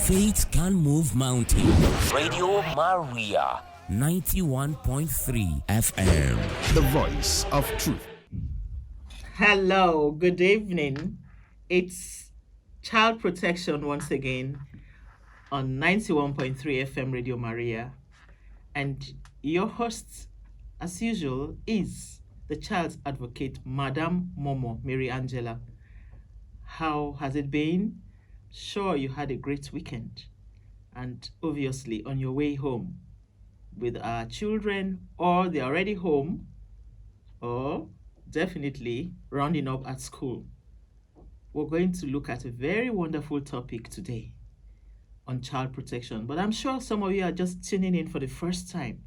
Faith can move mountains. Radio Maria, 91.3 FM. The voice of truth. Hello, good evening. It's Child Protection once again on 91.3 FM Radio Maria. And your host, as usual, is the child's advocate, Madam Momoh, Mary Angela. How has it been? Sure, you had a great weekend. And obviously, on your way home with our children, or they're already home, or definitely rounding up at school. We're going to look at a very wonderful topic today on child protection. But I'm sure some of you are just tuning in for the first time.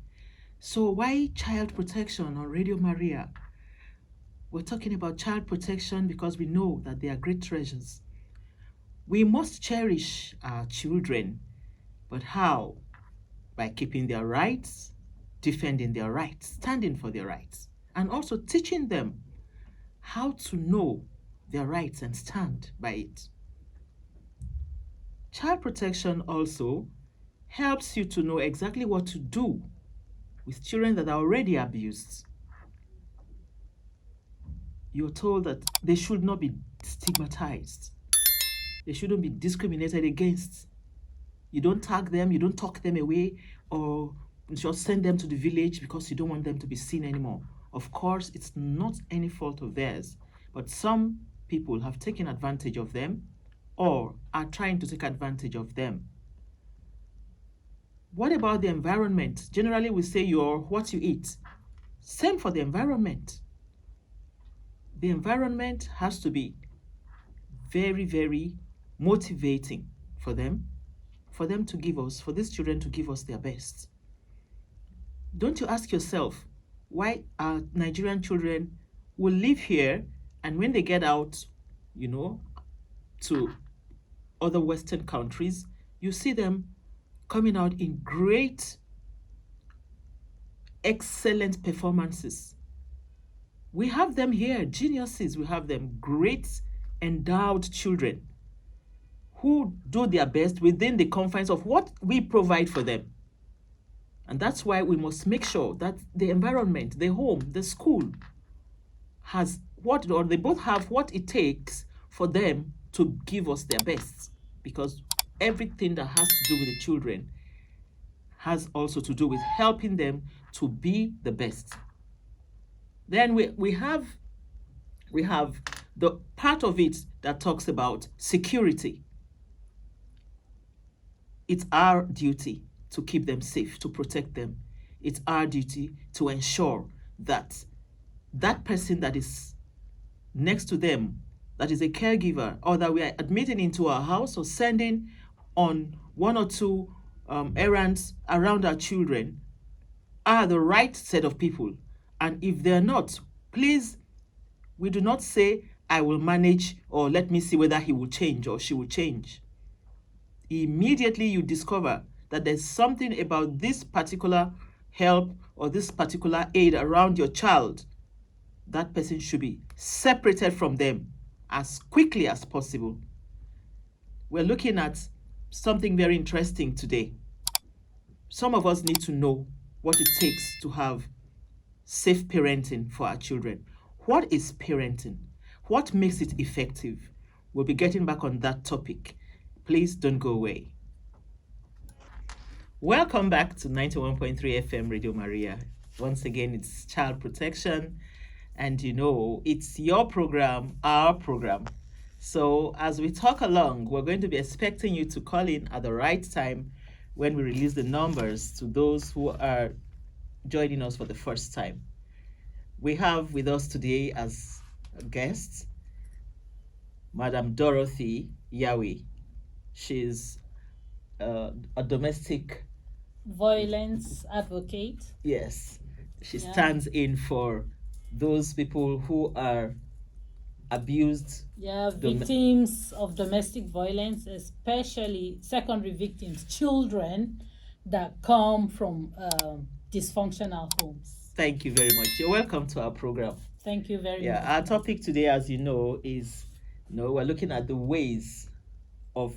So why child protection on Radio Maria? We're talking about child protection because we know that they are great treasures. We must cherish our children, but how? By keeping their rights, defending their rights, standing for their rights, and also teaching them how to know their rights and stand by it. Child protection also helps you to know exactly what to do with children that are already abused. You're told that they should not be stigmatized. They shouldn't be discriminated against. You don't tag them, you don't talk them away, or just send them to the village because you don't want them to be seen anymore. Of course, it's not any fault of theirs, but some people have taken advantage of them or are trying to take advantage of them. What about the environment? Generally, we say you're what you eat. Same for the environment. The environment has to be very, very motivating for them to give us, for these children to give us their best. Don't you ask yourself why our Nigerian children will live here, and when they get out, to other Western countries, you see them coming out in great, excellent performances. We have them here, geniuses. We have them, great, endowed children who do their best within the confines of what we provide for them. And that's why we must make sure that the environment, the home, the school has what, or they both have what it takes for them to give us their best. Because everything that has to do with the children has also to do with helping them to be the best. Then we have the part of it that talks about security. It's our duty to keep them safe, to protect them. It's our duty to ensure that that person that is next to them, that is a caregiver, or that we are admitting into our house or sending on one or two errands around our children, are the right set of people. And if they're not, please, we do not say, I will manage, or let me see whether he will change or she will change. Immediately you discover that there's something about this particular help or this particular aid around your child, that person should be separated from them as quickly as possible. We're looking at something very interesting today. Some of us need to know what it takes to have safe parenting for our children. What is parenting? What makes it effective? We'll be getting back on that topic. Please don't go away. Welcome back to 91.3 FM Radio Maria. Once again, it's Child Protection. And it's your program, our program. So as we talk along, we're going to be expecting you to call in at the right time when we release the numbers to those who are joining us for the first time. We have with us today as a guest, Madam Dorothy Yahweh. She's a domestic violence advocate. Yes, she stands in for those people who are abused. Victims of domestic violence, especially secondary victims, children that come from dysfunctional homes. Thank you very much. You're welcome to our program. Thank you very much. Our topic today, as you know, is we're looking at the ways of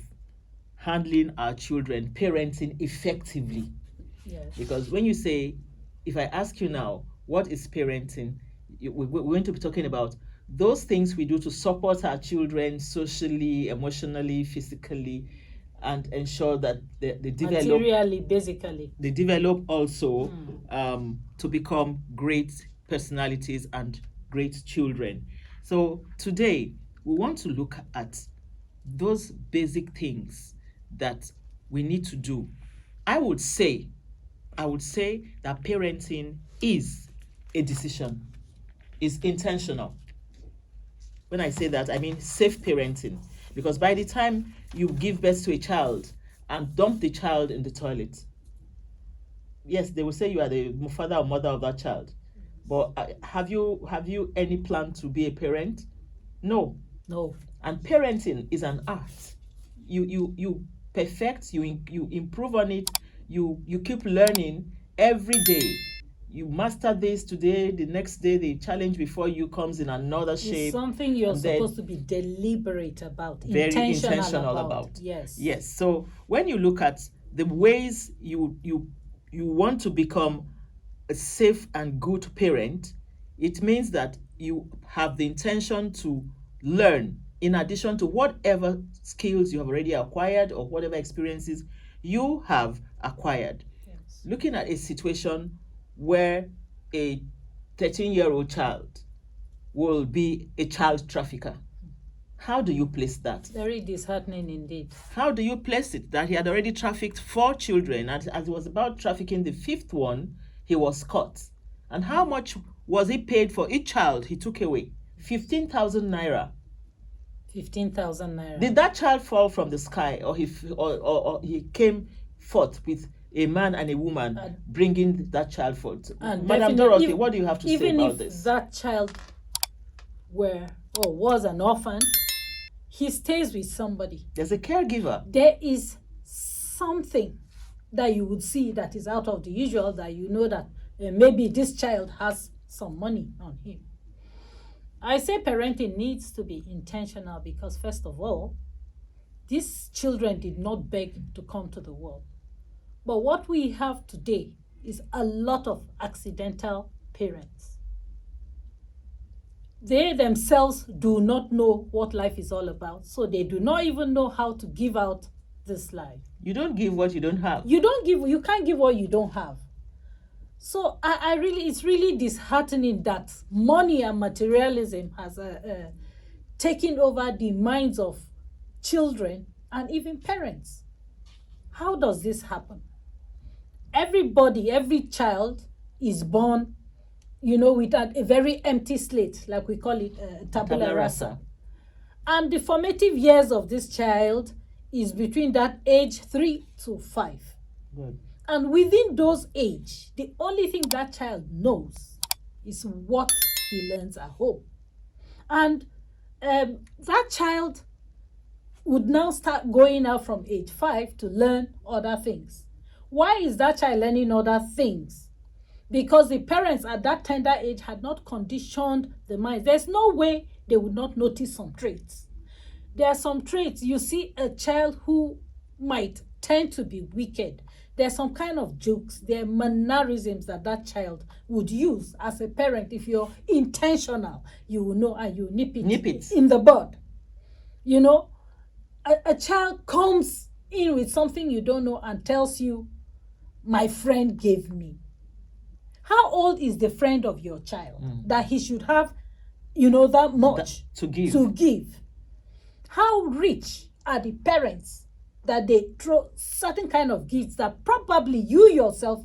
handling our children, parenting effectively. Yes. Because when you say, if I ask you now, what is parenting? We're going to be talking about those things we do to support our children socially, emotionally, physically, and ensure that they develop Materially, basically. They develop also to become great personalities and great children. So today we want to look at those basic things that we need to do. I would say that parenting is a decision, is intentional. When I say that, I mean safe parenting. Because by the time you give birth to a child and dump the child in the toilet, yes, they will say you are the father or mother of that child. But have you any plan to be a parent? No. No. And parenting is an art. You perfect, you improve on it, you keep learning every day. You master this today, the next day the challenge before you comes in another shape. It's something you're supposed to be deliberate about, very intentional about. Yes. Yes. So when you look at the ways you want to become a safe and good parent, it means that you have the intention to learn in addition to whatever skills you have already acquired or whatever experiences you have acquired. Yes. Looking at a situation where a 13-year-old child will be a child trafficker, how do you place that? Very disheartening indeed. How do you place it that he had already trafficked 4 children, and as he was about trafficking the 5th one, he was caught? And how much was he paid for each child he took away? 15,000 naira. 15,000 naira. Did that child fall from the sky, or he came forth with a man and a woman bringing that child forth? Madam Dorothy, what do you have to say about this? Even if that child was an orphan, he stays with somebody. There's a caregiver. There is something that you would see that is out of the usual, that you know that maybe this child has some money on him. I say parenting needs to be intentional because, first of all, these children did not beg to come to the world. But what we have today is a lot of accidental parents. They themselves do not know what life is all about, so they do not even know how to give out this life. You don't give what you don't have. You can't give what you don't have. So it's really disheartening that money and materialism has taken over the minds of children and even parents. How does this happen? Every child is born, with a very empty slate, like we call it tabula rasa. And the formative years of this child is between that age 3 to 5. Good. And within those age, the only thing that child knows is what he learns at home. And that child would now start going out from age 5 to learn other things. Why is that child learning other things? Because the parents at that tender age had not conditioned the mind. There's no way they would not notice some traits. There are some traits. You see a child who might tend to be wicked. There's some kind of jokes, there are mannerisms that child would use. As a parent, if you're intentional, you will know and you nip it in the bud. A child comes in with something you don't know and tells you, my friend gave me. How old is the friend of your child that he should have, that much to give? How rich are the parents that they throw certain kind of gifts that probably you yourself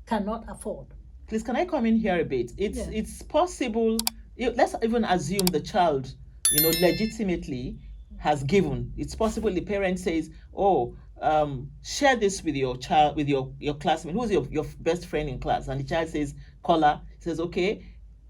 cannot afford? Please, can I come in here a bit? It's possible. Let's even assume the child, legitimately has given. It's possible the parent says, share this with your child, with your classmate. Who's your best friend in class? And the child says, Kola. Says, okay,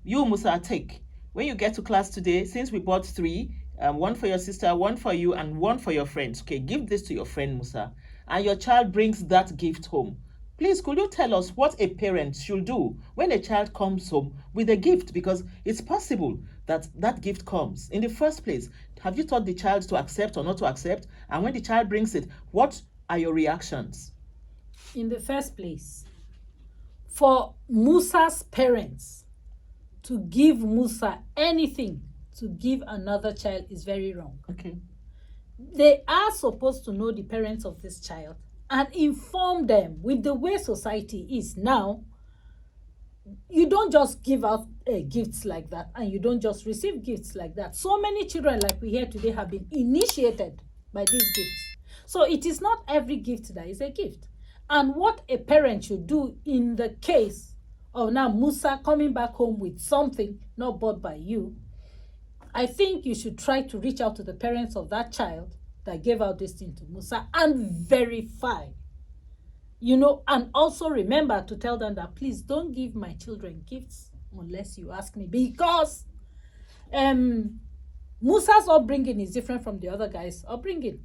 you, Musa, take. When you get to class today, since we bought 3, one for your sister, one for you, and one for your friends. Okay, give this to your friend Musa. And your child brings that gift home. Please, could you tell us what a parent should do when a child comes home with a gift? Because it's possible that gift comes. In the first place, have you taught the child to accept or not to accept? And when the child brings it, what are your reactions? In the first place, for Musa's parents to give Musa anything to give another child is very wrong. Okay. They are supposed to know the parents of this child and inform them. With the way society is now, you don't just give out gifts like that, and you don't just receive gifts like that. So many children, like we hear today, have been initiated by these gifts. So it is not every gift that is a gift. And what a parent should do in the case of now Musa coming back home with something not bought by you, I think you should try to reach out to the parents of that child that gave out this thing to Musa and verify. And also remember to tell them that please don't give my children gifts unless you ask me, because Musa's upbringing is different from the other guy's upbringing.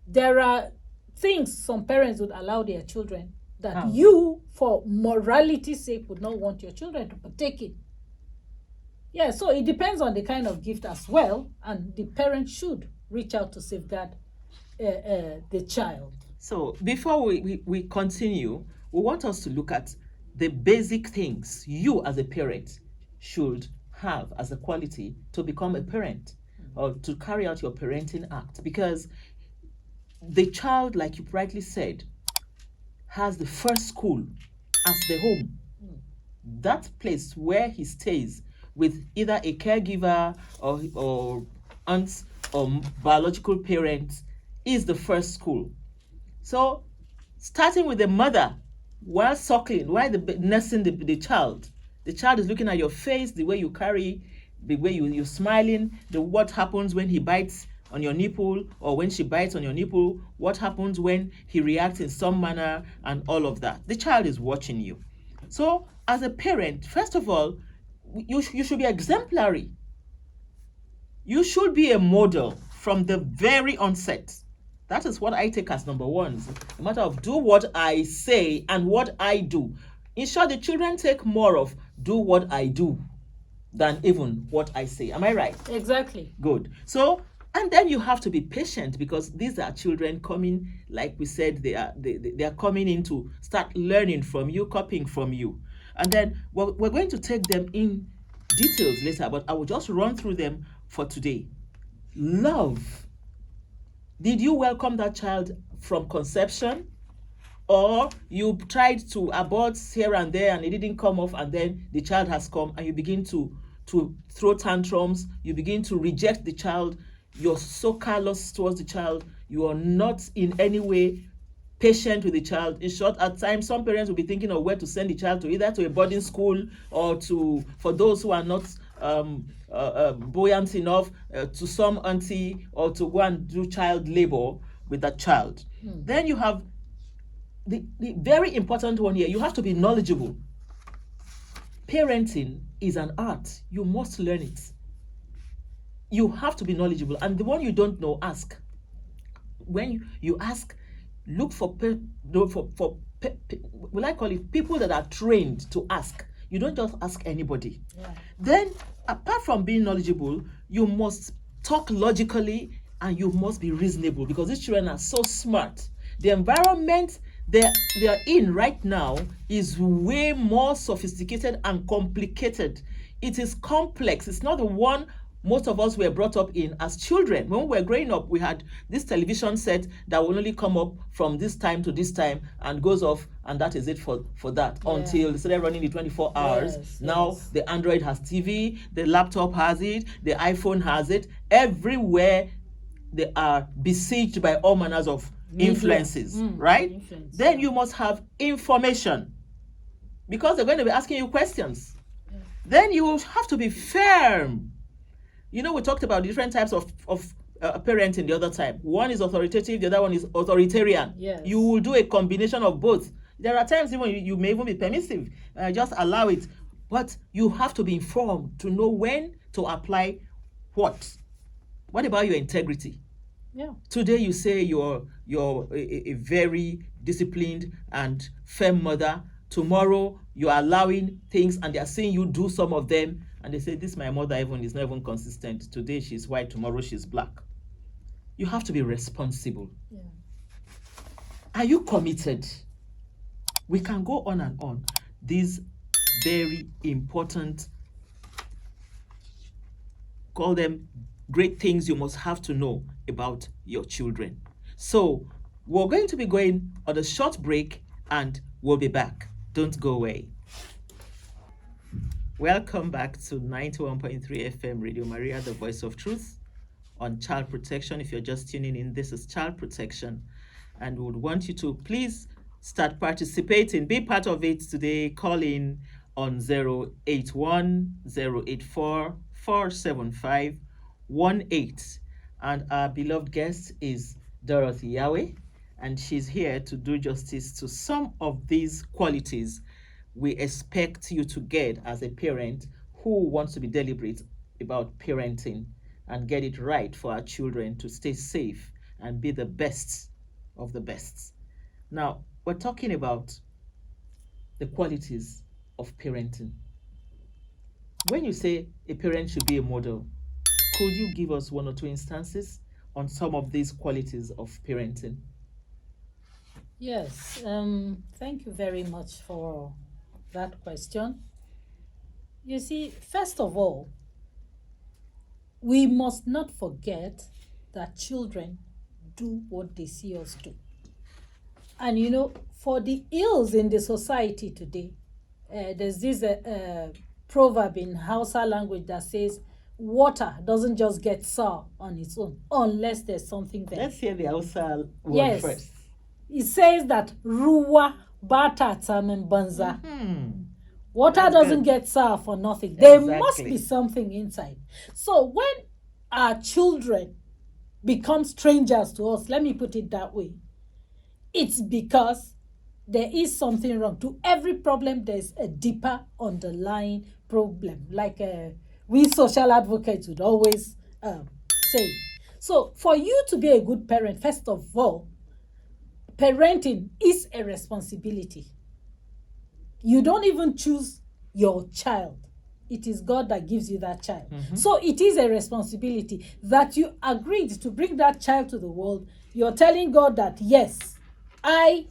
There are things some parents would allow their children that you, for morality's sake, would not want your children to partake in. Yeah, so it depends on the kind of gift as well, and the parent should reach out to safeguard the child. So before we continue, we want us to look at the basic things you as a parent should have as a quality to become a parent or to carry out your parenting act. Because the child, like you rightly said, has the first school as the home. That place where he stays with either a caregiver or aunts or biological parents is the first school. So, starting with the mother, while suckling, while nursing the child is looking at your face, the way you carry, the way you're smiling, what happens when he bites on your nipple or when she bites on your nipple, what happens when he reacts in some manner, and all of that. The child is watching you. So, as a parent, first of all, you should be exemplary. You should be a model from the very onset. That is what I take as number one. A matter of do what I say and what I do. In short, the children take more of do what I do than even what I say. Am I right? Exactly. Good. So, and then you have to be patient, because these are children coming, like we said, they are coming in to start learning from you, copying from you. And then we're going to take them in details later, but I will just run through them for today. Love. Did you welcome that child from conception? Or you tried to abort here and there and it didn't come off, and then the child has come and you begin to throw tantrums, you begin to reject the child, you're so callous towards the child, you are not in any way patient with the child. In short, at times some parents will be thinking of where to send the child to, either to a boarding school or for those who are not buoyant enough, to some auntie, or to go and do child labor with that child. Then you have the very important one here. You have to be knowledgeable. Parenting is an art. You must learn it. You have to be knowledgeable, and the one you don't know, ask. When you ask, look for will I call it people that are trained to ask. You don't just ask anybody. Yeah. Then, apart from being knowledgeable, you must talk logically and you must be reasonable, because these children are so smart. The environment they are in right now is way more sophisticated and complicated. It is complex. It's not the one most of us were brought up in as children. When we were growing up, we had this television set that will only come up from this time to this time and goes off, and that is it for that, until they started running the 24 hours. Now the Android has TV, the laptop has it, the iPhone has it. Everywhere they are besieged by all manners of influences, right? Then you must have information, because they're going to be asking you questions. Then you will have to be firm. We talked about different types of parenting the other time. One is authoritative, the other one is authoritarian. Yes. You will do a combination of both. There are times even you may even be permissive, just allow it. But you have to be informed to know when to apply what. What about your integrity? Yeah. Today you say you're a very disciplined and firm mother. Tomorrow you're allowing things and they're seeing you do some of them, And they say, this my mother even is not even consistent. Today she's white, tomorrow she's black. You have to be responsible. Yeah. Are you committed? We can go on and on. These very important, call them great things you must have to know about your children. So we're going to be going on a short break and we'll be back. Don't go away. Welcome back to 91.3 FM Radio Maria, the voice of truth on child protection. If you're just tuning in, this is child protection, and we would want you to please start participating, be part of it today. Call in on 081 084 475 18. And our beloved guest is Dorothy Yahweh, and she's here to do justice to some of these qualities we expect you to get as a parent who wants to be deliberate about parenting and get it right for our children to stay safe and be the best of the best. Now, we're talking about the qualities of parenting. When you say a parent should be a model, could you give us one or two instances on some of these qualities of parenting? Yes. Thank you very much for that question. You see, first of all, we must not forget that children do what they see us do. And you know, for the ills in the society today, there's this proverb in Hausa language that says, water doesn't just get sour on its own unless there's something there. Let's hear the Hausa word Yes. first. It says that ruwa bata tamen banza. Water That's doesn't good. get sour for nothing. There Exactly. must be something inside. So when our children become strangers to us, let me put it that way, it's because there is something wrong. To every problem, there's a deeper underlying problem, like we social advocates would always say. So for you to be a good parent, first of all, parenting is a responsibility. You don't even choose your child. It is God that gives you that child. So it is a responsibility that you agreed to bring that child to the world. You're telling God that, yes, I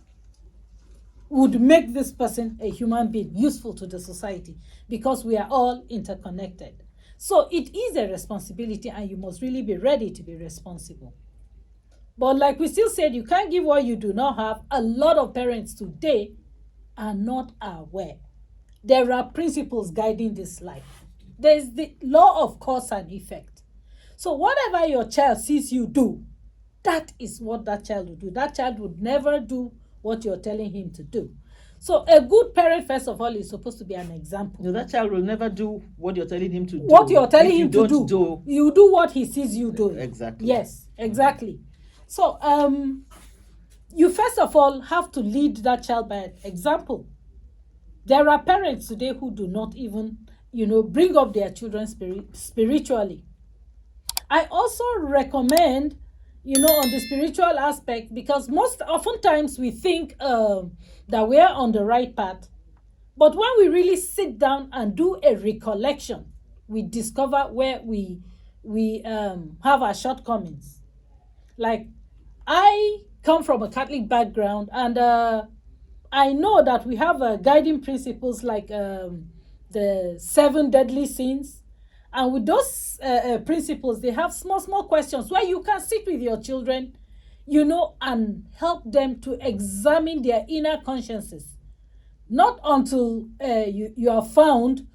would make this person a human being useful to the society because we are all interconnected. So it is a responsibility and you must really be ready to be responsible. But like we still said, you can't give what you do not have. A lot of parents today are not aware. There are principles guiding this life. There's the law of cause and effect. So whatever your child sees you do, that is what that child will do. That child would never do what you're telling him to do. So a good parent, first of all, is supposed to be an example. No, that child will never do what you're telling him to do. What you're telling If you him to don't do, you do what he sees you doing. Exactly. Yes, exactly. So you first of all have to lead that child by example. There are parents today who do not even, bring up their children spiritually. I also recommend, on the spiritual aspect, because oftentimes we think that we are on the right path. But when we really sit down and do a recollection, we discover where we have our shortcomings. Like, I come from a Catholic background, and I know that we have guiding principles like the 7 deadly sins. And with those principles, they have small questions where you can sit with your children, and help them to examine their inner consciences. Not until you are found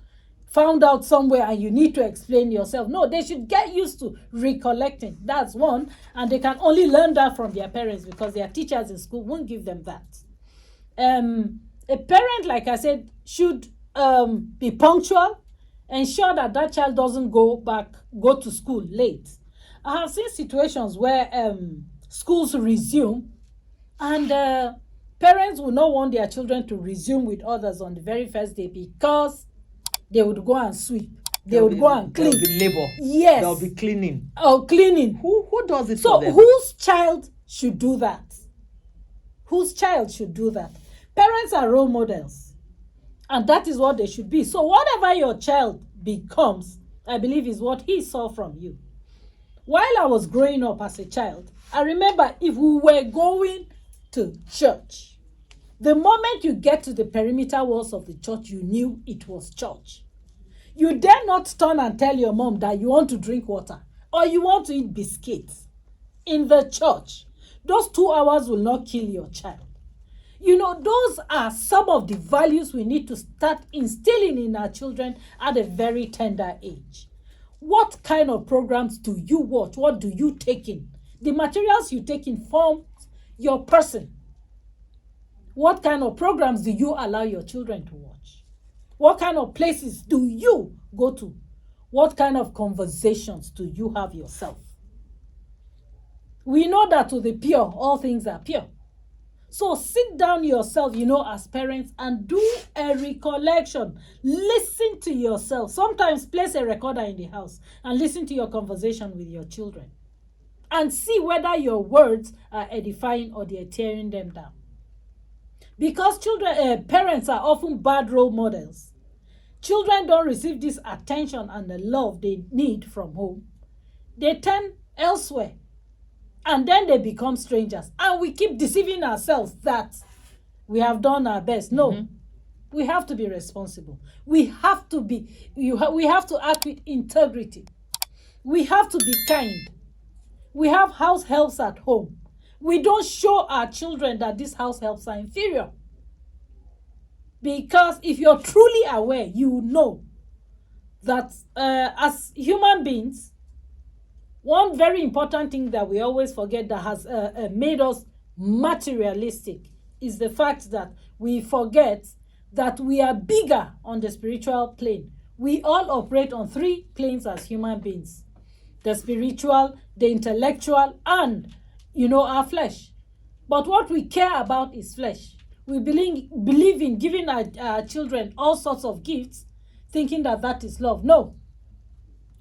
out somewhere and you need to explain yourself. No, they should get used to recollecting. That's one. And they can only learn that from their parents because their teachers in school won't give them that. A parent, like I said, should be punctual. Ensure that child doesn't go to school late. I have seen situations where schools resume and parents will not want their children to resume with others on the very first day because they would go and sweep. They would go and clean. There will be labor. Yes. There will be cleaning. Oh, cleaning. Who does it So for them? whose child should do that? Whose child should do that? Parents are role models. And that is what they should be. So whatever your child becomes, I believe, is what he saw from you. While I was growing up as a child, I remember if we were going to church, the moment you get to the perimeter walls of the church, you knew it was church. You dare not turn and tell your mom that you want to drink water or you want to eat biscuits in the church. Those 2 hours will not kill your child. You know, those are some of the values we need to start instilling in our children at a very tender age. What kind of programs do you watch? What do you take in? The materials you take in form your person. What kind of programs do you allow your children to watch? What kind of places do you go to? What kind of conversations do you have yourself? We know that to the pure, all things are pure. So sit down yourself, as parents, and do a recollection. Listen to yourself. Sometimes place a recorder in the house and listen to your conversation with your children. And see whether your words are edifying or they're tearing them down. Because parents are often bad role models. Children don't receive this attention and the love they need from home. They turn elsewhere. And then they become strangers. And we keep deceiving ourselves that we have done our best. No. We have to be responsible. We have to act with integrity. We have to be kind. We have house helps at home. We don't show our children that these house helps are inferior. Because if you're truly aware, you know that as human beings, one very important thing that we always forget that has made us materialistic is the fact that we forget that we are bigger on the spiritual plane. We all operate on 3 planes as human beings: the spiritual, the intellectual, and, our flesh. But what we care about is flesh. We believe in giving our children all sorts of gifts, thinking that is love. No.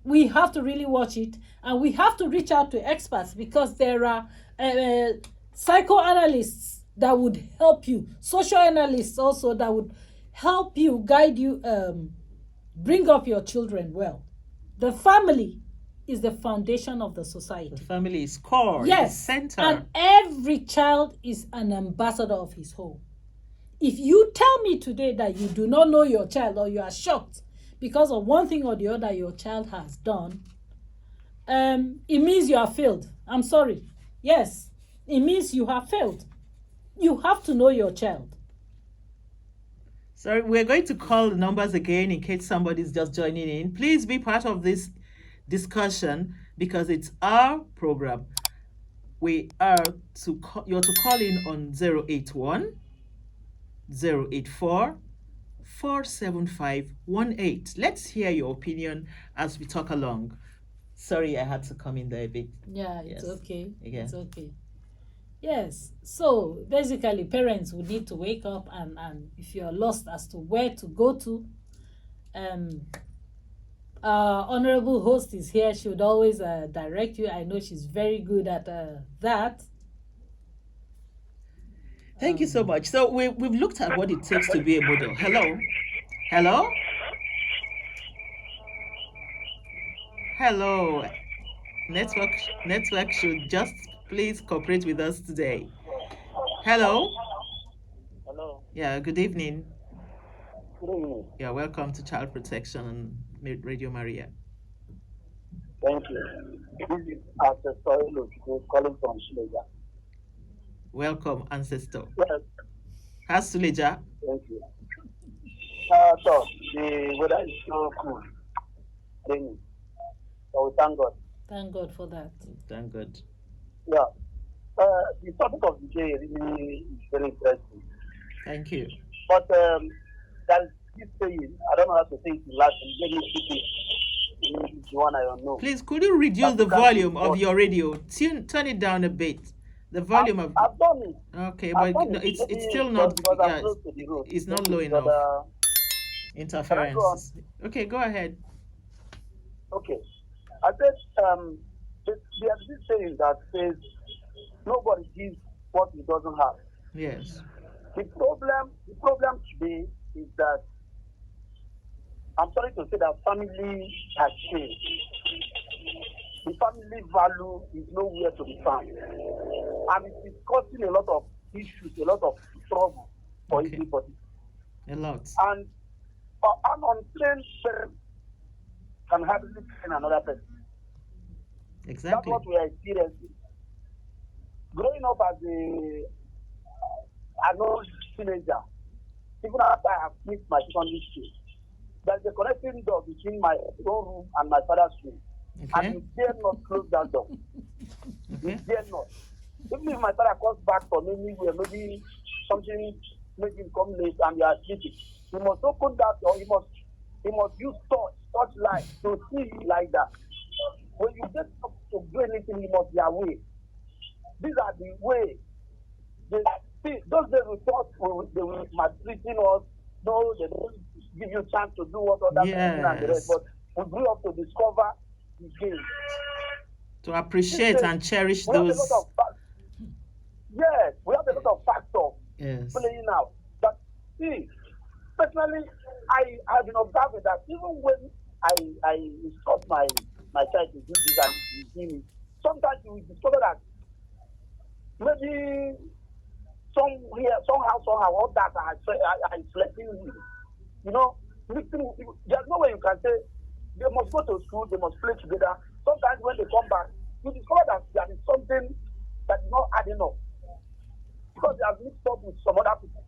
We have to really watch it, and we have to reach out to experts, because there are psychoanalysts that would help you, social analysts also that would help you, guide you, bring up your children well. The family is the foundation of the society. The family is core, yes, is center. And every child is an ambassador of his home. If you tell me today that you do not know your child, or you are shocked because of one thing or the other your child has done, it means you have failed. I'm sorry. Yes, it means you have failed. You have to know your child. Sorry, we're going to call the numbers again in case somebody's just joining in. Please be part of this discussion because it's our program. You're to call in on 081 084 47518. Let's hear your opinion as we talk along. Sorry, I had to come in there a bit. Yeah, it's Yes. okay. Yeah. It's okay. Yes. So basically, parents would need to wake up, and if you're lost as to where to go to, our honorable host is here. She would always direct you. I know she's very good at that. Thank you so much. So we've looked at what it takes to be a model. Hello? Network should just please cooperate with us today. Hello? Hello. Yeah, good evening. Good evening. Yeah, welcome to Child Protection on Radio Maria. Thank you. This is Ancestor calling from Suleja. Welcome, Ancestor. Yes, How's Suleja? thank you. So, the weather is so cool. Rainy. So, we thank God. Thank God for that. Thank God. Yeah. The topic of the day really is very interesting. Thank you. But there's this saying, I don't know how to say it in Latin. Let me speak it in English, the one I don't know. Please, could you reduce the volume of your radio? Turn it down a bit. The volume of. I've done it. Okay, I've but done no, it. it's Maybe still not. because I'm Yeah, close to the road. it's not Maybe, low enough. Can I Interference. go on? Okay, go ahead. Okay. I said there's this saying that says nobody gives what he doesn't have. Yes. The problem today is that I'm sorry to say that family has changed. The family value is nowhere to be found. And it is causing a lot of issues, a lot of trouble for Okay. everybody. A lot. And an untrained parent can hardly train another person. That's Exactly. what we are experiencing. Growing up as an old teenager, even after I have finished my secondary school, there's a connecting door between my own room and my father's room. And Okay. you dare not close that door. Okay. You dare not. Even if my father comes back from anywhere, maybe something made him come late and you are sleeping, he must open that door. He must use touch light to see you like that. When you get up to do anything, you must be aware. These are the way. Those days we thought they were maltreating us. No, they don't give you chance to do what other people and the rest. Yes. But we grew up to discover the game. To appreciate and cherish We have those. a lot of yes, we have a lot of factors Yes. playing out. But see, personally, I have been observing that even when I instruct my child to do this and he's doing it, sometimes you will discover that maybe somehow, all that are selecting you. You know, mixing, there's no way you can say they must go to school, they must play together. Sometimes when they come back, you discover that there is something that is not adding up because they have mixed up with some other people.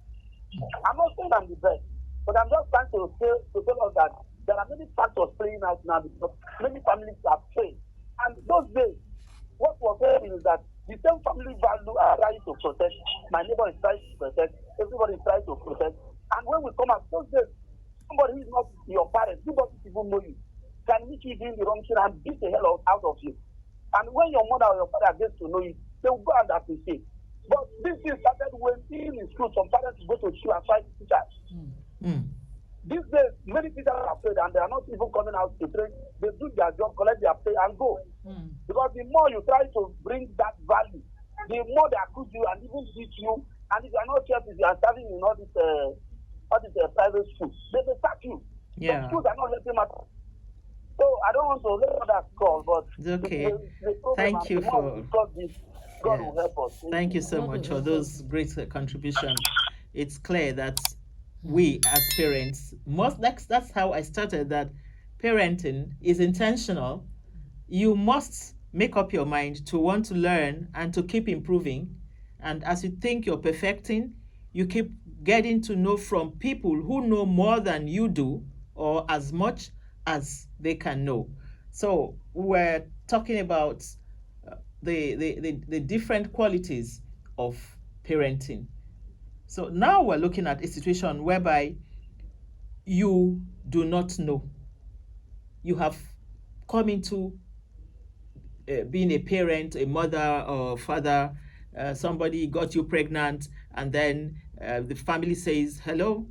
I'm not saying I'm the best, but I'm just trying to tell us that there are many factors playing out now because many families have failed. And those days, what was happening is that the same family value are trying to protect. My neighbor is trying to protect. Everybody is trying to protect. And when we come out, those days, somebody who is not your parent, who doesn't even know you, can meet you doing the wrong thing and beat the hell out of you. And when your mother or your father gets to know you, they will go and appreciate. But this thing started when even in school, some parents go to school and fight teachers. These days, many teachers are afraid and they are not even coming out to train. They do their job, collect their pay and go. Because the more you try to bring that value, the more they accuse you and even beat you. And if you are not careful, if you are serving in all these private schools, they will sack you. Yeah. The schools are not letting matter. So I don't want to let that call, but It's okay. the problem, Thank you for. this. God will help us. Thank you so God much will for help those great contributions. It's clear that we as parents that's how I started, that parenting is intentional. You must make up your mind to want to learn and to keep improving. And as you think you're perfecting, you keep getting to know from people who know more than you do or as much as they can know. So we're talking about the different qualities of parenting. So now we're looking at a situation whereby you do not know. You have come into being a parent, a mother or father, somebody got you pregnant, and then the family says, hello,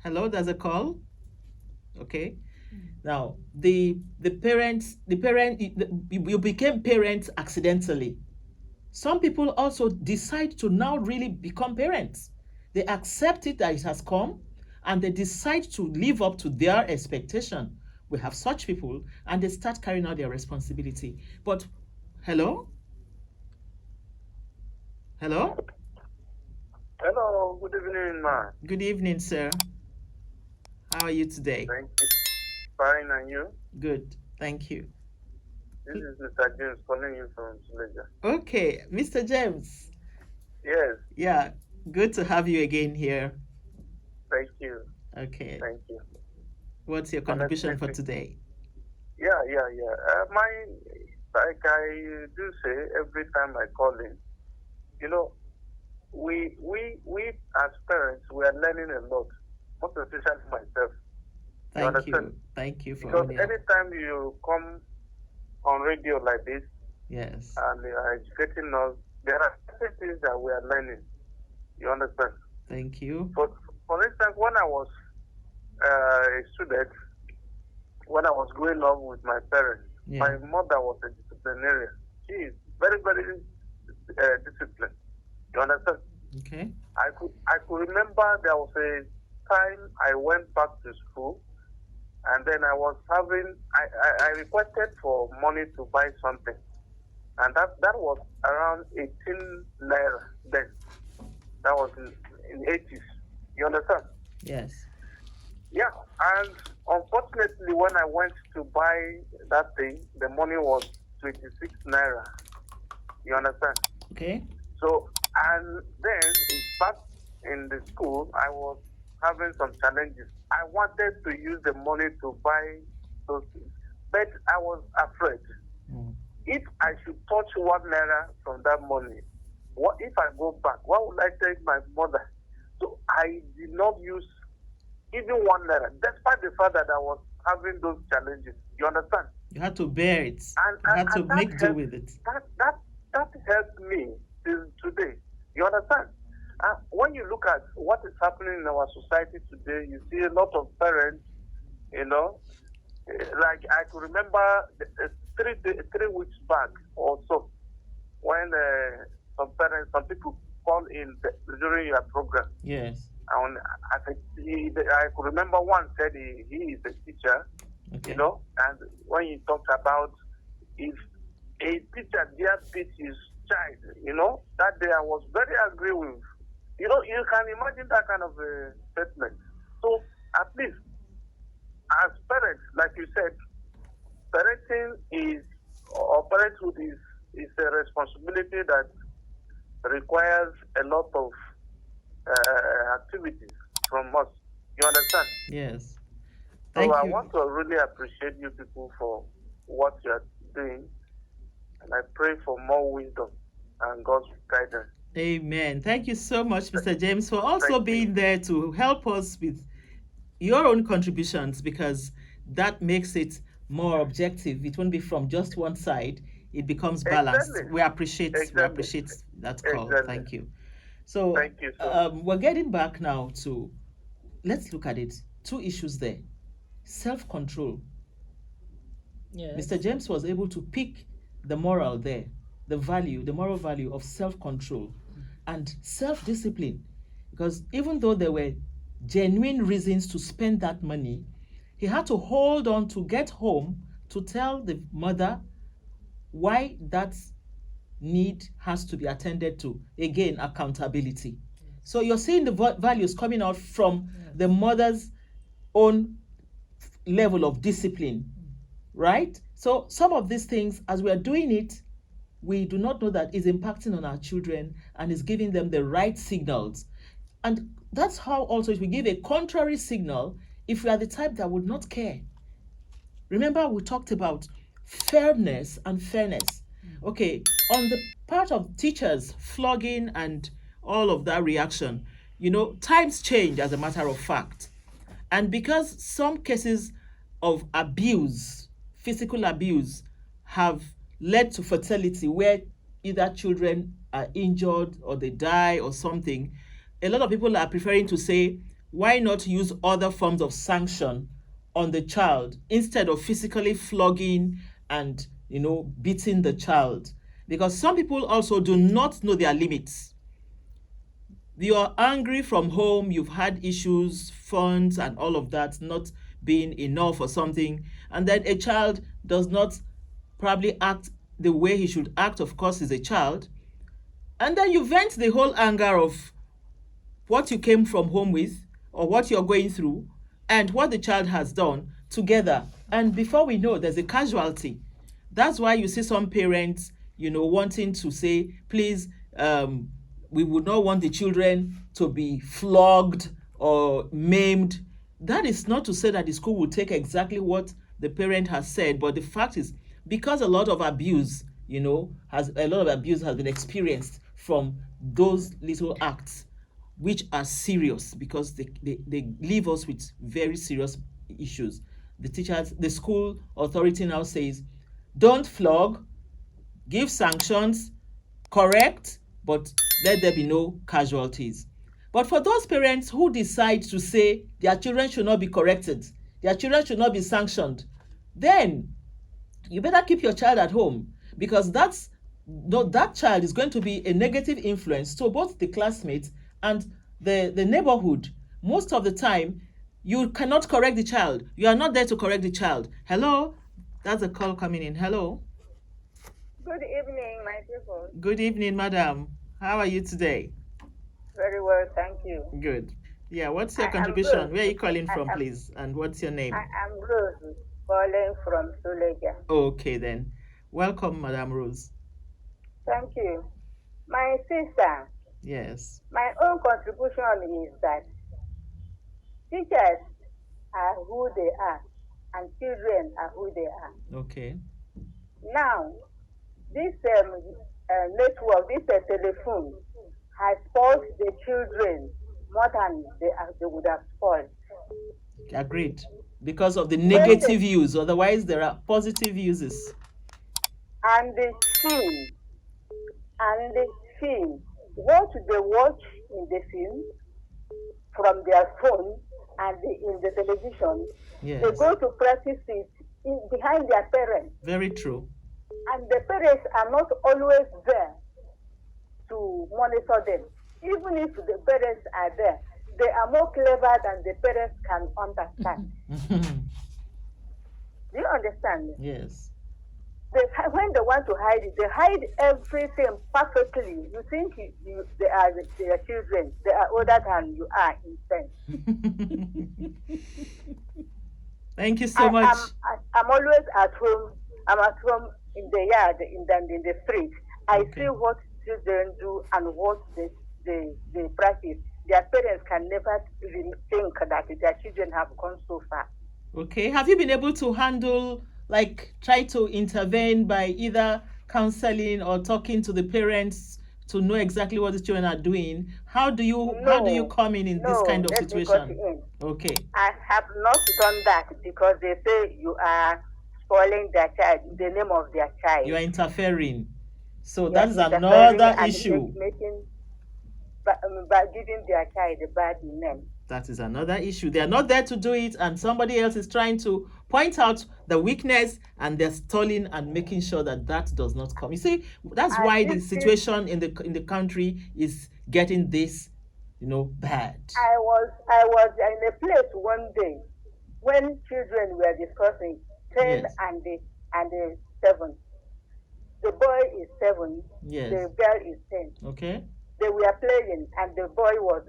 hello, there's a call. Okay. Now, you became parents accidentally. Some people also decide to now really become parents. They accept it that it has come and they decide to live up to their expectation. We have such people and they start carrying out their responsibility. But, hello? Hello? Hello, good evening, ma. Good evening, sir. How are you today? Thank you. Fine, and you? Good, thank you. This is Mr. James calling you from Suleja. Okay, Mr. James. Yes, Yeah, good to have you again here. thank you. Okay, Thank you. what's your contribution for today? Yeah. Like I do say every time I call in, you know, we as parents, we are learning a lot, most especially myself. Thank you for Because all your. anytime you come on radio like this Yes. and you are educating us, there are certain things that we are learning. You understand? Thank you. But for instance, when I was a student, when I was growing up with my parents, Yeah. my mother was a disciplinarian. She is very, very disciplined. You understand? Okay. I could remember there was time I went back to school, and then I was I requested for money to buy something. And that was around 18 naira then. That was in 80s. You understand? Yes. Yeah. And unfortunately, when I went to buy that thing, the money was 26 naira. You understand? Okay. So, and then back in the school, I was having some challenges. I wanted to use the money to buy those things, but I was afraid. If I should touch 1 naira from that money, what if I go back? What would I tell my mother? So I did not use even 1 naira, despite the fact that I was having those challenges. You understand? You had to bear it. And You had to that make do helped- with it. That helped me till today. You understand? When you look at what is happening in our society today, you see a lot of parents, like I could remember 3 weeks back or so, when some people call in during your program. Yes. And I think I could remember one said he is a teacher, Okay. and when he talked about if a teacher dare beat his child, that day I was very angry with. You can imagine that kind of a statement. So at least as parents, like you said, parenthood is a responsibility that requires a lot of activities from us. You understand? Yes. So Thank I you. want to really appreciate you people for what you are doing, and I pray for more wisdom and God's guidance. Amen. Thank you so much, Mr. James, for also Thank you. being there to help us with your own contributions, because that makes it more objective. It won't be from just one side. It becomes balanced. Exactly. We appreciate Exactly. that call. Exactly. Thank you. So Thank you, sir. we're getting back now to, let's look at it. 2 issues there. Self-control. Yes. Mr. James was able to pick the moral there, the moral value of self-control and self-discipline. Because even though there were genuine reasons to spend that money, he had to hold on to get home to tell the mother why that need has to be attended to. Again, accountability. So you're seeing the values coming out from the mother's own level of discipline, right? So some of these things, as we are doing it, we do not know that is impacting on our children and is giving them the right signals. And that's how also if we give a contrary signal, if we are the type that would not care. Remember, we talked about fairness and fairness. Okay, on the part of teachers flogging and all of that reaction, times change as a matter of fact. And because some cases of abuse, physical abuse, have led to fatality where either children are injured or they die or something, a lot of people are preferring to say, why not use other forms of sanction on the child instead of physically flogging and beating the child? Because some people also do not know their limits. You're angry from home, you've had issues, funds and all of that not being enough or something, and then a child does not probably act the way he should act. Of course, he's a child. And then you vent the whole anger of what you came from home with or what you're going through and what the child has done together. And before we know, there's a casualty. That's why you see some parents, wanting to say, please, we would not want the children to be flogged or maimed. That is not to say that the school will take exactly what the parent has said, but the fact is, because a lot of abuse has been experienced from those little acts, which are serious because they leave us with very serious issues. The school authority now says, don't flog, give sanctions, correct, but let there be no casualties. But for those parents who decide to say their children should not be corrected, their children should not be sanctioned, then you better keep your child at home, because that child is going to be a negative influence to both the classmates and the neighborhood, most of the time, you cannot correct the child. You are not there to correct the child. Hello? That's a call coming in. Hello? Good evening, my people. Good evening, madam. How are you today? Very well, thank you. Good. Yeah, what's your I am contribution? Rose. Where are you calling I from, am- please? And what's your name? I am Rose, calling from Suleja. Okay, then. Welcome, Madam Rose. Thank you. My sister, Yes. my own contribution is that teachers are who they are and children are who they are. Okay. Now, this network, this telephone has spoiled the children more than they would have spoiled. Agreed. Because of the negative use. Otherwise, there are positive uses. And the film, what they watch in the film from their phone and in the television, Yes. they go to practice it behind their parents. Very true. And the parents are not always there to monitor them. Even if the parents are there, they are more clever than the parents can understand. Do you understand? Yes. When they want to hide it, they hide everything perfectly. You think they are their children. They are older than you are in sense. Thank you so much. I'm always at home. I'm at home in the yard, in the street. I Okay. see what children do and what they practice. Their parents can never even think that their children have gone so far. Okay. Have you been able to handle, like, try to intervene by either counseling or talking to the parents to know exactly what the children are doing? How do you come in this kind of let me situation? cut in. Okay. I have not done that because they say you are spoiling their child in the name of their child. You are interfering. So You are that's interfering another and issue. by giving their child a bad name. That is another issue. They are not there to do it, and somebody else is trying to point out the weakness, and they're stalling and making sure that does not come. You see, that's And why the this is- situation in the country is getting this, bad. I was in a place one day when children were discussing 10 Yes. and 7. The boy is 7, Yes. the girl is 10. Okay. They were playing and the boy was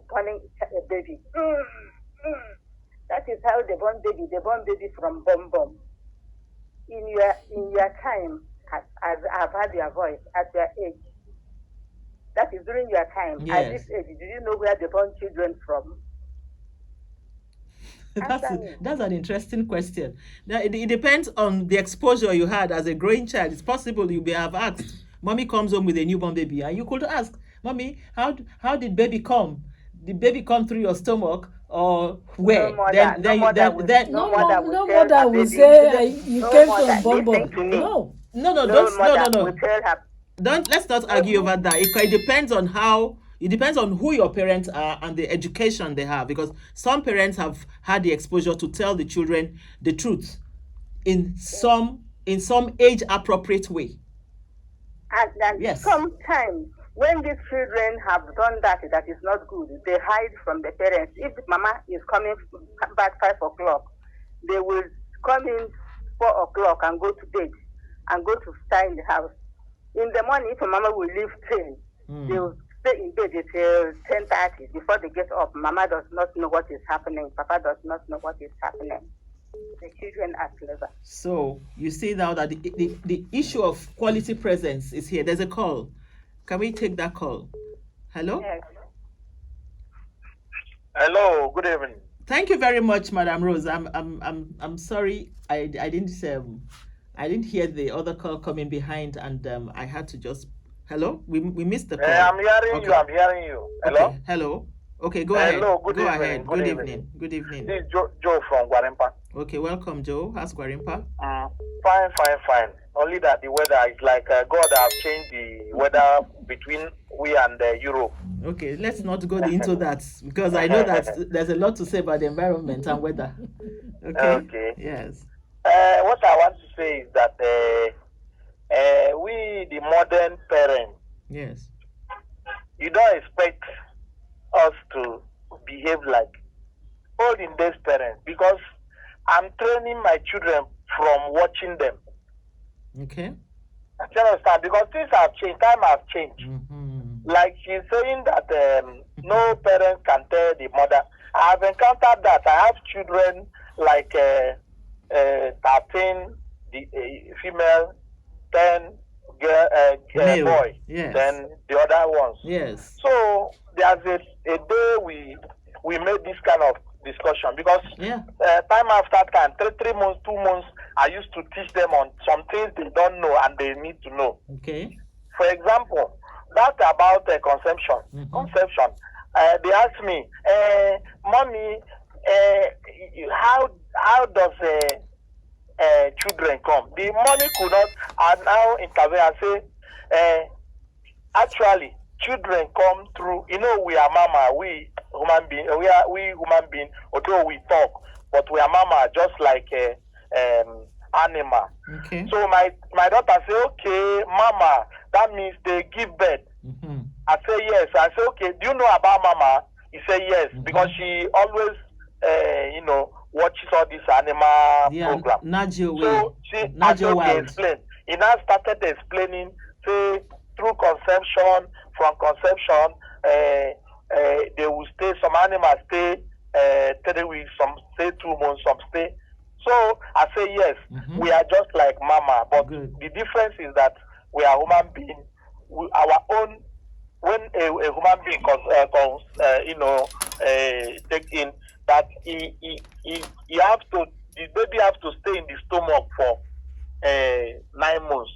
borning a baby. That is how they born baby. They born baby from bomb. In your time, as I've heard your voice, at your age, that is during your time. Yes. At this age, did you know where they born children from? That's an interesting question. Now, it depends on the exposure you had as a growing child. It's possible you may have asked. Mommy comes home with a newborn baby, and you could ask, Mommy, how did baby come? Did baby come through your stomach or where? No mother will No mother will baby. say you No came mother, from listen to Bobo. me. No. No, Will tell her. Let's not argue over that. It depends on it depends on who your parents are and the education they have, because some parents have had the exposure to tell the children the truth in some age appropriate way. And Yes. sometimes when these children have done that is not good, they hide from the parents. If mama is coming back 5 o'clock, they will come in 4 o'clock and go to bed and go to stay in the house. In the morning, if mama will leave 10, they will stay in bed till 10:30 before they get up. Mama does not know what is happening. Papa does not know what is happening. The children are clever. So you see now that the issue of quality presence is here. There's a call. Can we take that call? Hello? Yes. Hello, good evening. Thank you very much, Madam Rose. I'm sorry I didn't hear the other call coming behind, and I had to just. Hello? We missed the call. I'm hearing you. Okay. I'm hearing you. Hello? Okay. Hello. Okay, go ahead. Hello, good go evening. ahead. Good Good evening. evening. Good evening. This is Joe from Guarimpa. Okay, welcome, Joe. Ask Gwarimpa. Fine. Only that the weather is like God have changed the weather between we and Europe. Okay, let's not go into that, because I know that there's a lot to say about the environment and weather. Okay? Okay. Yes. What I want to say is that we, the modern parents, Yes. you don't expect us to behave like olden days parents, because I'm training my children from watching them. Okay. Do you understand? Because things have changed, time has changed. Like she's saying that no parent can tell the mother. I have encountered that. I have children like 13, the female, 10 girl, Male. boy, Yes. then the other ones. Yes. So there's a day we made this kind of discussion, because time after time, 3 months, 2 months, I used to teach them on some things they don't know and they need to know. Okay. For example, that's about conception. Conception. They asked me, Mommy, how does children come? The mommy could not. I now intervene and say, actually, children come through. You know, we are mama. We human being. We human being. Although we talk, but we are mama, just like animal. Okay. So my daughter say, okay, mama, that means they give birth. I say yes. I say, okay, do you know about mama? He say yes, because she always, watches all this animal program. So I said, okay, explain. He now started explaining, say, through conception, from conception, they will stay, some animals stay 3 weeks, some stay 2 months, some stay. So I say yes, we are just like mama, but the difference is that we are human beings. Our own, when a human being take in that he have to, the baby have to stay in the stomach for 9 months.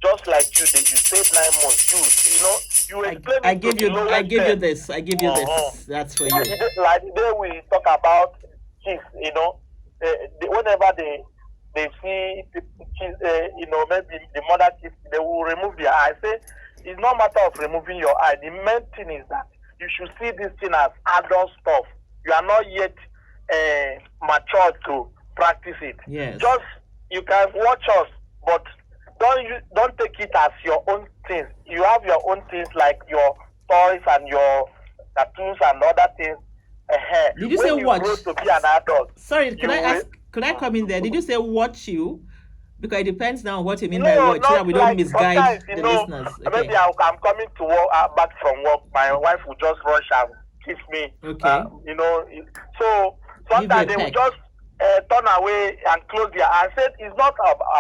Just like you stayed 9 months. You explain. I give you this. That's for you. Like the day we talk about kids, whenever they see kids, maybe the mother kids, they will remove their eye. Say it's not matter of removing your eye. The main thing is that you should see this thing as adult stuff. You are not yet matured to practice it. Yes. Just you can watch us, but don't take it as your own things. You have your own things like your toys and your cartoons and other things. Did you say watch? Grow to be an adult. Sorry, could I come in there? Did you say watch you? Because it depends now on what you mean by watch, so that we don't misguide the listeners. Okay. Maybe I'm coming to work, back from work. My wife will just rush and kiss me. Okay. So sometimes they will just turn away and close their eyes. I said it's not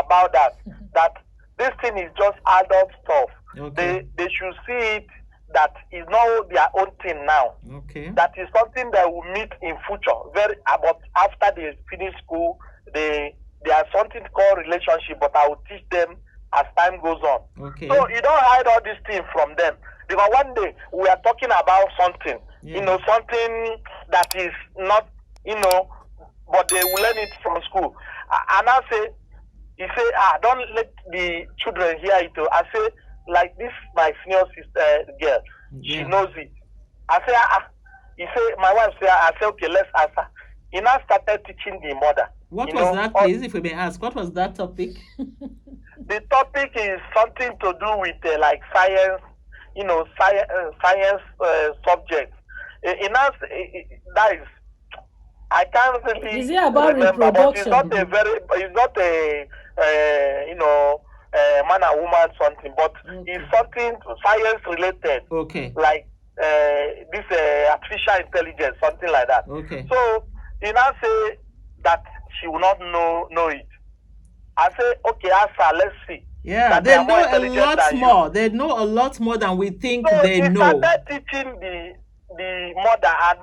about that. That this thing is just adult stuff. Okay. They should see it that is not their own thing now. Okay. That is something they will meet in future. But after they finish school, they are something called relationship, but I will teach them as time goes on. Okay. So you don't hide all these things from them. Because one day we are talking about something, something that is not, but they will learn it from school. And I say, he say, don't let the children hear it. I say, like this, my senior sister girl, she knows it. I say, he say, my wife say, I say, okay, let's ask her. He now started teaching the mother. What was that, please, if we may ask? What was that topic? The topic is something to do with like science, science subjects. That is, I can't really is it about remember, reproduction? but it's not a man and woman something, but it's something science related. Okay. Like this artificial intelligence, something like that. Okay. So he now say that she will not know it. I say, okay, ask her, let's see. Yeah, they know a lot more. They know a lot more than we think they know. So he started teaching the mother and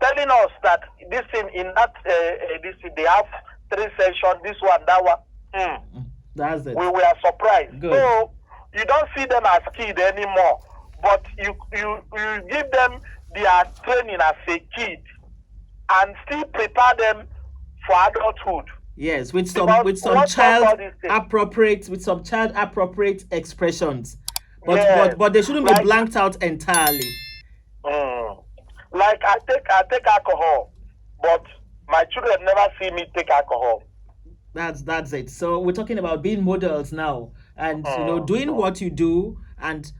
telling us that this thing in that this thing, they have 3 sections, this one, that one. That's it. We were surprised. Good. So you don't see them as kids anymore, but you give them their training as a kid and still prepare them for adulthood. Yes, with some child appropriate expressions, but they shouldn't be blanked out entirely. Like I take alcohol, but my children never see me take alcohol. That's it. So we're talking about being models now, and doing what you do, and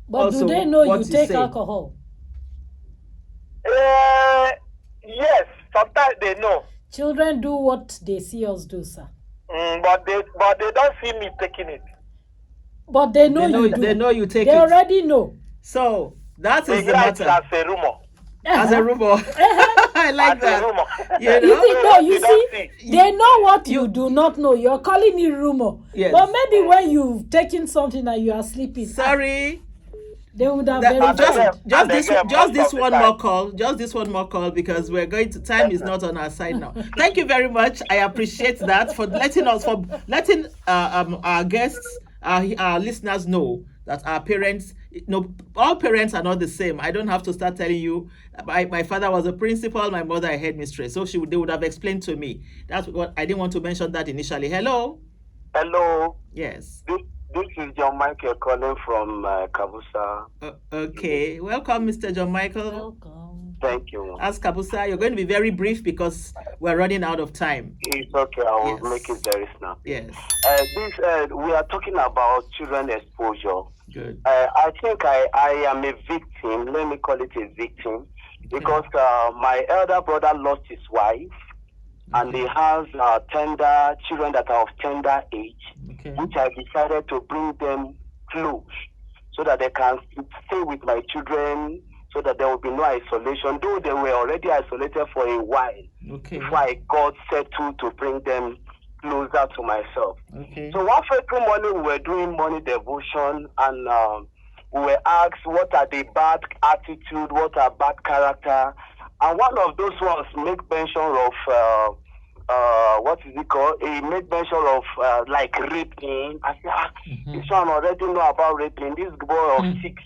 But also do they know what you you take say. alcohol? Yes, sometimes they know. Children do what they see us do, sir. But they don't see me taking it. But they know, you do. They know you take they it. already know. So that They is the hear it matter. as a rumor. As a rumor. I like As that. a rumor. You You know? think, no, you They don't see, see. they know what you do not know. You're calling it rumor. Yes. But maybe when you've taken something and you are sleeping, Sorry. they would have That- verified. just this most of the one time. more call. Just this one more call because we're going to time is not on our side now. Thank you very much. I appreciate that for letting our guests, our listeners know that our parents, all parents are not the same. I don't have to start telling you. My father was a principal, my mother a headmistress, so they would have explained to me. That's what I didn't want to mention that initially. Hello. Hello. Yes. This is John Michael calling from Kabusa. Okay. Welcome, Mr. John Michael. Welcome. Thank you. As Kabusa, you're going to be very brief because we're running out of time. It's okay. I will Yes. make it very snappy. Yes. We are talking about children exposure. Good. I think I am a victim. Let me call it a victim because my elder brother lost his wife, and he has tender children that are of tender age, which I decided to bring them close so that they can stay with my children, so that there will be no isolation, though they were already isolated for a while before I got settled to bring them closer to myself. So one fateful morning, we were doing morning devotion, and we were asked what are the bad attitude, what are bad character, and one of those ones make mention of what is it called? He made mention of like raping. I said, this one already know about raping. This boy of 6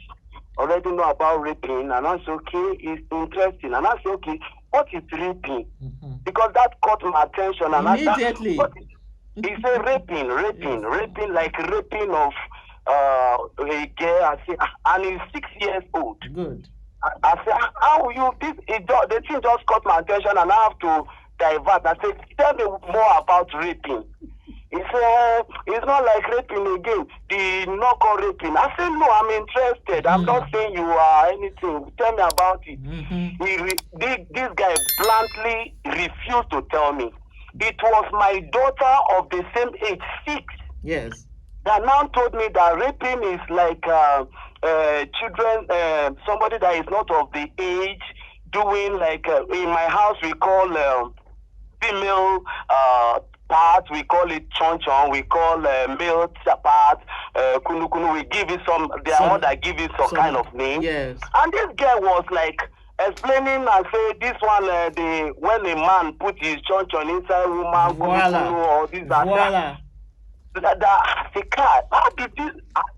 already know about raping, and I said, okay, it's interesting. And I said, okay, what is raping? Because that caught my attention. And Immediately. He said raping, like raping of a girl. I said, and he's 6 years old. Good. I said, how you this? The thing just caught my attention, and I have to divert. I said, tell me more about raping. He said, it's not like raping again. The knock-on raping. I said, no, I'm interested. I'm not saying you are anything. Tell me about it. This guy bluntly refused to tell me. It was my daughter of the same age, 6. Yes. That now told me that raping is like children, somebody that is not of the age, doing like, in my house we call female part, we call it chonchon, we call male part, kunu, we give it their mother give it some kind of name. Yes. And this girl was like explaining and say this one, when a man put his chonchon inside woman, kunu, or this and that. The car, how did this?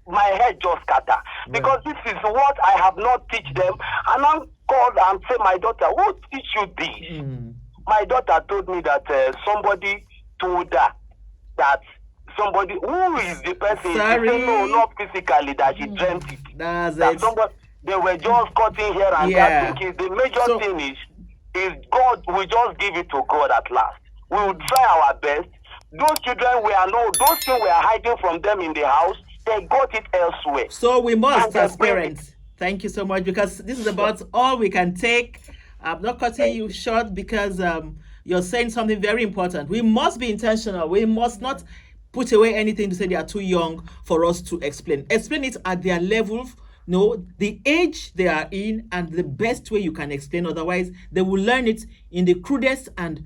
My head just scatter because this is what I have not teach them, and I'm called and say, my daughter, who teach you this? My daughter told me that somebody told her that somebody who is the person. Sorry. She said, no, not physically, that she dreamt it. That's that it. somebody they were just cutting here and there. The major thing is God. We just give it to God at last. We will try our best. Those children those things we are hiding from them in the house, they got it elsewhere. So we must, as parents, thank you so much, because this is about all we can take. I'm not cutting you short because you're saying something very important. We must be intentional. We must not put away anything to say they are too young for us to explain. Explain it at their level, the age they are in, and the best way you can explain. Otherwise, they will learn it in the crudest and,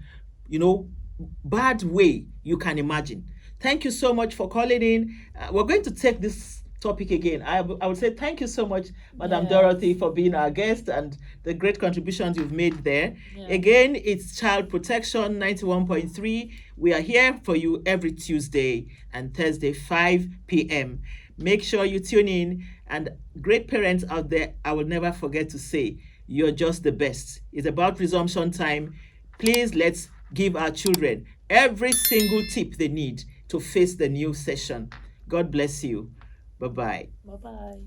bad way you can imagine. Thank you so much for calling in. We're going to take this topic again. I would say thank you so much, Madam Dorothy, for being our guest and the great contributions you've made there. Again, it's Child Protection 91.3. We are here for you every Tuesday and Thursday, 5 p.m. Make sure you tune in. And great parents out there, I will never forget to say, you're just the best. It's about resumption time. Please, let's give our children every single tip they need to face the new session. God bless you. Bye-bye. Bye-bye.